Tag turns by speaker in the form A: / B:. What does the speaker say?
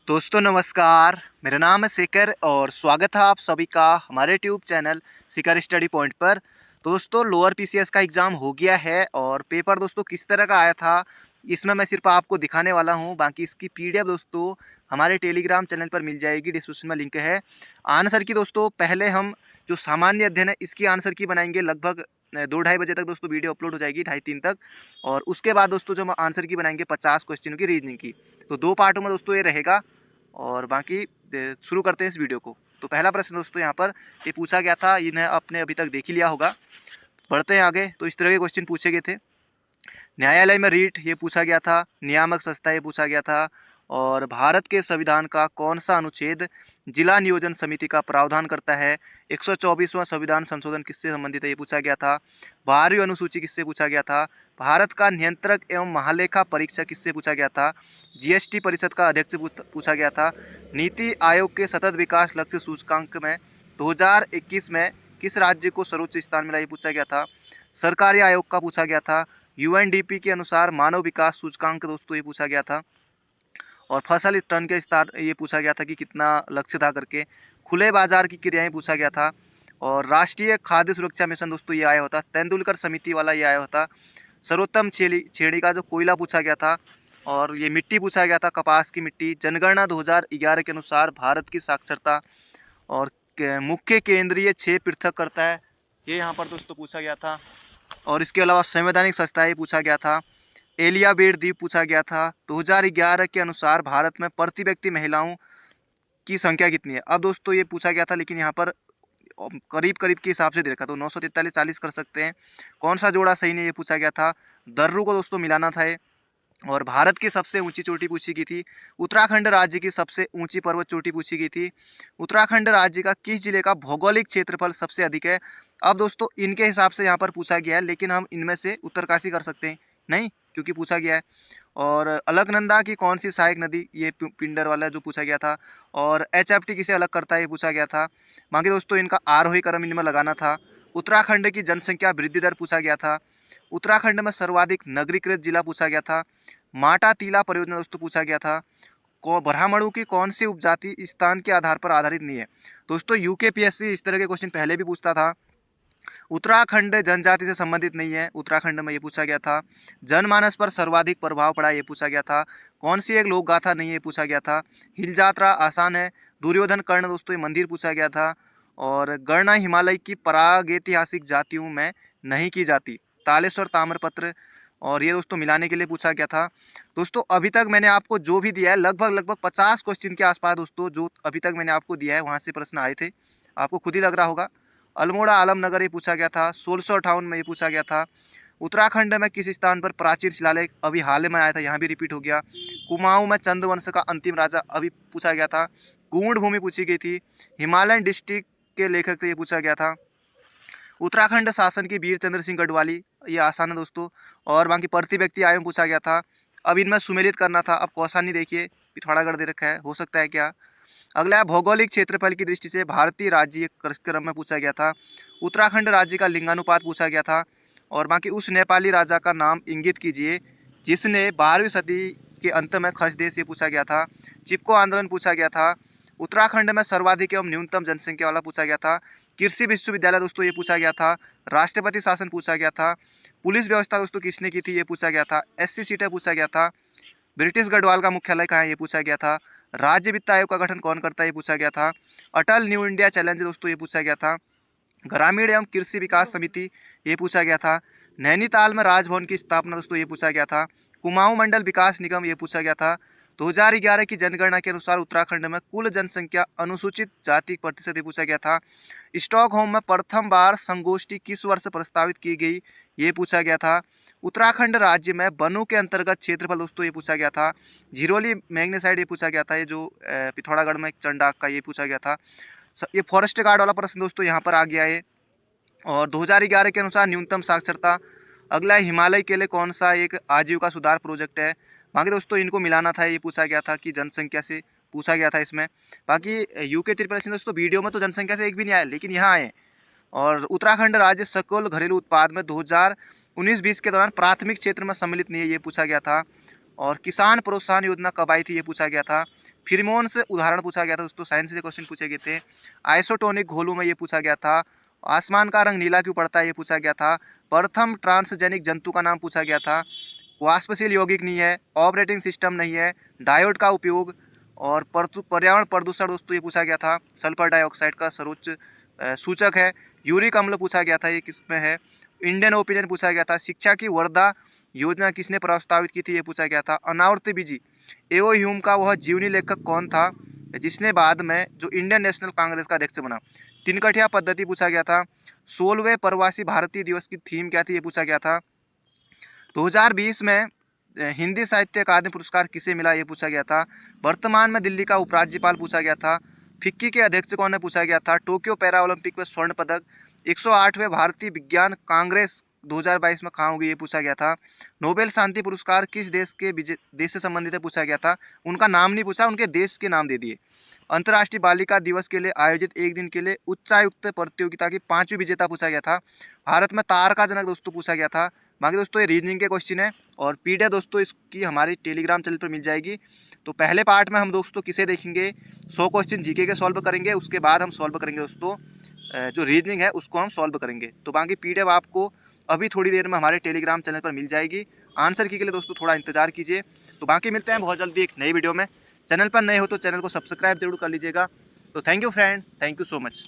A: दोस्तों नमस्कार, मेरा नाम है शेखर और स्वागत है आप सभी का हमारे YouTube channel Shekhar study point पर। तो दोस्तों लोअर पीसीएस का एग्ज़ाम हो गया है और पेपर दोस्तों किस तरह का आया था इसमें मैं सिर्फ आपको दिखाने वाला हूं। बाकी इसकी पीडीएफ दोस्तों हमारे टेलीग्राम चैनल पर मिल जाएगी, डिस्क्रिप्शन में लिंक है। आंसर की दोस्तों पहले हम जो सामान्य अध्ययन है इसकी आंसर की बनाएंगे, लगभग 2-2:30 बजे तक दोस्तों वीडियो अपलोड हो जाएगी, 2:30-3 तक। और उसके बाद दोस्तों जो हम आंसर की बनाएंगे 50 क्वेश्चनों की रीजनिंग की। तो 2 पार्टों में दोस्तों ये रहेगा और बाकी शुरू करते हैं इस वीडियो को। तो पहला प्रश्न दोस्तों यहाँ पर ये पूछा गया था, इन्हें आपने अभी तक देख ही लिया होगा। बढ़ते हैं आगे। तो इस तरह के क्वेश्चन पूछे गए थे। न्यायालय में रीट ये पूछा गया था, नियामक संस्था ये पूछा गया था, और भारत के संविधान का कौन सा अनुच्छेद जिला नियोजन समिति का प्रावधान करता है, 124वां संविधान संशोधन किससे संबंधित है ये पूछा गया था। 12वीं अनुसूची किससे पूछा गया था। भारत का नियंत्रक एवं महालेखा परीक्षक किससे पूछा गया था। जीएसटी परिषद का अध्यक्ष पूछा गया था। नीति आयोग के सतत विकास लक्ष्य सूचकांक में 2021 में किस राज्य को सर्वोच्च स्थान मिला ये पूछा गया था। सरकारी आयोग का पूछा गया था। यूएनडीपी के अनुसार मानव विकास सूचकांक दोस्तों ये पूछा गया था। और फसल टन के स्तर ये पूछा गया था कि कितना लक्ष्य था करके। खुले बाजार की क्रियाएं पूछा गया था। और राष्ट्रीय खाद्य सुरक्षा मिशन दोस्तों ये आया होता। तेंदुलकर समिति वाला ये आया होता। सर्वोत्तम श्रेणी का जो कोयला पूछा गया था। और ये मिट्टी पूछा गया था, कपास की मिट्टी। जनगणना 2011 के अनुसार भारत की साक्षरता और मुख्य केंद्रीय 6 पृथक करता है ये यहाँ पर दोस्तों पूछा गया था। और इसके अलावा संवैधानिक संस्थाएं पूछा गया था। एलियाबेट द्वीप पूछा गया था। 2011 के अनुसार भारत में प्रति व्यक्ति महिलाओं की संख्या कितनी है। अब दोस्तों ये पूछा गया था लेकिन यहाँ पर करीब करीब के हिसाब से दे रखा, तो 943 40 कर सकते हैं। कौन सा जोड़ा सही नहीं ये पूछा गया था। दर्रू को दोस्तों मिलाना था ये। और भारत की सबसे ऊंची चोटी पूछी गई थी। उत्तराखंड राज्य की सबसे ऊंची पर्वत चोटी पूछी गई थी। उत्तराखंड राज्य का किस जिले का भौगोलिक क्षेत्रफल सबसे अधिक है। अब दोस्तों इनके हिसाब से यहाँ पर पूछा गया है, लेकिन हम इनमें से उत्तरकाशी कर सकते हैं नहीं, क्योंकि पूछा गया है। और अलकनंदा की कौन सी सहायक नदी, ये पिंडर वाला जो पूछा गया था। और एचएफटी किसे अलग करता है ये पूछा गया था। बाकी दोस्तों इनका आरोही क्रम इनमें लगाना था। उत्तराखंड की जनसंख्या वृद्धि दर पूछा गया था। उत्तराखंड में सर्वाधिक नगरीकृत जिला पूछा गया था। माटा टीला परियोजना दोस्तों पूछा गया था। ब्राह्मणों की कौन सी उपजाति स्थान के आधार पर आधारित नहीं है। दोस्तों यूकेपीएससी इस तरह के क्वेश्चन पहले भी पूछता था। उत्तराखंड जनजाति से संबंधित नहीं है, उत्तराखंड में ये पूछा गया था। जनमानस पर सर्वाधिक प्रभाव पड़ा ये पूछा गया था। कौन सी एक लोक गाथा नहीं है पूछा गया था। हिल यात्रा आसान है। दुर्योधन कर्ण दोस्तों ये मंदिर पूछा गया था। और गणना हिमालय की प्रागैतिहासिक जातियों में नहीं की जाती, तालेश्वर ताम्रपत्र। और ये दोस्तों मिलाने के लिए पूछा गया था। दोस्तों अभी तक मैंने आपको जो भी दिया है लगभग 50 क्वेश्चन के आसपास दोस्तों जो अभी तक मैंने आपको दिया है वहाँ से प्रश्न आए थे, आपको खुद ही लग रहा होगा। अल्मोड़ा आलमनगर ये पूछा गया था। 1658 में ये पूछा गया था। उत्तराखंड में किस स्थान पर प्राचीन शिलालेख अभी हाल में आया था, यहाँ भी रिपीट हो गया। कुमाऊं में चंद्रवंश का अंतिम राजा अभी पूछा गया था। गूढ़ भूमि पूछी गई थी। हिमालयन डिस्ट्रिक्ट के लेखक थे ये पूछा गया था। उत्तराखंड शासन की वीर चंद्र सिंह गढ़वाली, ये आसान है दोस्तों। और बाकी प्रति व्यक्ति आय पूछा गया था। अब इनमें सुमेलित करना था। अब कौसानी देखिए पिथौरागढ़ दे रखा है, हो सकता है क्या। अगला भौगोलिक क्षेत्रफल की दृष्टि से भारतीय राज्य क्रम में पूछा गया था। उत्तराखंड राज्य का लिंगानुपात पूछा गया था। और बाकी उस नेपाली राजा का नाम इंगित कीजिए जिसने 12वीं सदी के अंत में खसदेश ये पूछा गया था। चिपको आंदोलन पूछा गया था। उत्तराखंड में सर्वाधिक एवं न्यूनतम जनसंख्या वाला पूछा गया था। कृषि विश्वविद्यालय दोस्तों ये पूछा गया था। राष्ट्रपति शासन पूछा गया था। पुलिस व्यवस्था दोस्तों किसने की थी ये पूछा गया था। एससी सीटें पूछा गया था। ब्रिटिश गढ़वाल का मुख्यालय कहाँ है ये पूछा गया था। राज्य वित्त आयोग का गठन कौन करता है ये पूछा गया था। अटल न्यू इंडिया चैलेंज दोस्तों ये पूछा गया था। ग्रामीण एवं कृषि विकास समिति ये पूछा गया था। नैनीताल में राजभवन की स्थापना दोस्तों ये पूछा गया था। कुमाऊं मंडल विकास निगम ये पूछा गया था। 2011 की जनगणना के अनुसार उत्तराखंड में कुल जनसंख्या अनुसूचित जाति प्रतिशत ये पूछा गया था। स्टॉकहोम में प्रथम बार संगोष्ठी किस वर्ष प्रस्तावित की गई ये पूछा गया था। उत्तराखंड राज्य में वनों के अंतर्गत क्षेत्रफल दोस्तों ये पूछा गया था। झिरोली मैग्नेसाइड ये पूछा गया था। ये जो पिथौरागढ़ में चंडाक का ये पूछा गया था। ये फॉरेस्ट गार्ड वाला प्रश्न दोस्तों यहाँ पर आ गया है। और 2011 के अनुसार न्यूनतम साक्षरता। अगला हिमालय के लिए कौन सा एक आजीविका सुधार प्रोजेक्ट है। बाकी दोस्तों इनको मिलाना था, ये पूछा गया था कि जनसंख्या से पूछा गया था इसमें। बाकी यूके त्रिपल दोस्तों वीडियो में तो जनसंख्या से एक भी नहीं आया, लेकिन यहाँ आए। और उत्तराखंड राज्य सकल घरेलू उत्पाद में 2019-20 के दौरान प्राथमिक क्षेत्र में सम्मिलित नहीं है ये पूछा गया था। और किसान प्रोत्साहन योजना कब आई थी ये पूछा गया था। फिरमोन से उदाहरण पूछा गया था दोस्तों, साइंस से क्वेश्चन पूछे गए थे। आइसोटोनिक घोलों में ये पूछा गया था। आसमान का रंग नीला क्यों पड़ता है, ये पूछा गया था। प्रथम ट्रांसजेनिक जंतु का नाम पूछा गया था। वाष्पशील यौगिक नहीं है, ऑपरेटिंग सिस्टम नहीं है, डायोड का उपयोग और पर्यावरण प्रदूषण दोस्तों ये पूछा गया था। सल्फर डाइऑक्साइड का सर्वोच्च सूचक है। यूरिक अम्ल पूछा गया था, ये किस में है। इंडियन ओपिनियन पूछा गया था। शिक्षा की वर्धा योजना किसने प्रस्तावित की थी, ये पूछा गया था। अनावर्त बीजी एवो ह्यूम का वह जीवनी लेखक कौन था जिसने बाद में जो इंडियन नेशनल कांग्रेस का अध्यक्ष बना। तिनकठिया पद्धति पूछा गया था। 16वें प्रवासी भारतीय दिवस की थीम क्या थी, ये पूछा गया था। 2020 में हिंदी साहित्य अकादमी पुरस्कार किसे मिला, ये पूछा गया था। वर्तमान में दिल्ली का उपराज्यपाल पूछा गया था। फिक्की के अध्यक्ष कौन है, पूछा गया था। टोक्यो पैरा ओलंपिक में स्वर्ण पदक। 108वें भारतीय विज्ञान कांग्रेस 2022 में कहाँ होगी, ये पूछा गया था। नोबेल शांति पुरस्कार किस देश के देश से संबंधित है, पूछा गया था। उनका नाम नहीं पूछा, उनके देश के नाम दे दिए। अंतर्राष्ट्रीय बालिका दिवस के लिए आयोजित एक दिन के लिए उच्चायुक्त प्रतियोगिता की 5वीं विजेता पूछा गया था। भारत में तार का जनक दोस्तों पूछा गया था। बाकी दोस्तों ये रीजनिंग के क्वेश्चन है और पीडीएफ दोस्तों इसकी हमारी टेलीग्राम चैनल पर मिल जाएगी। तो पहले पार्ट में हम दोस्तों किसे देखेंगे, 100 क्वेश्चन जीके के सॉल्व करेंगे। उसके बाद हम सॉल्व करेंगे दोस्तों जो रीजनिंग है उसको हम सॉल्व करेंगे। तो बाकी पीडीएफ आपको अभी थोड़ी देर में हमारे टेलीग्राम चैनल पर मिल जाएगी। आंसर की के लिए दोस्तों थोड़ा इंतजार कीजिए। तो बाकी मिलते हैं बहुत जल्दी एक नई वीडियो में। चैनल पर नए हो तो चैनल को सब्सक्राइब जरूर कर लीजिएगा। तो thank you friend, thank you so much.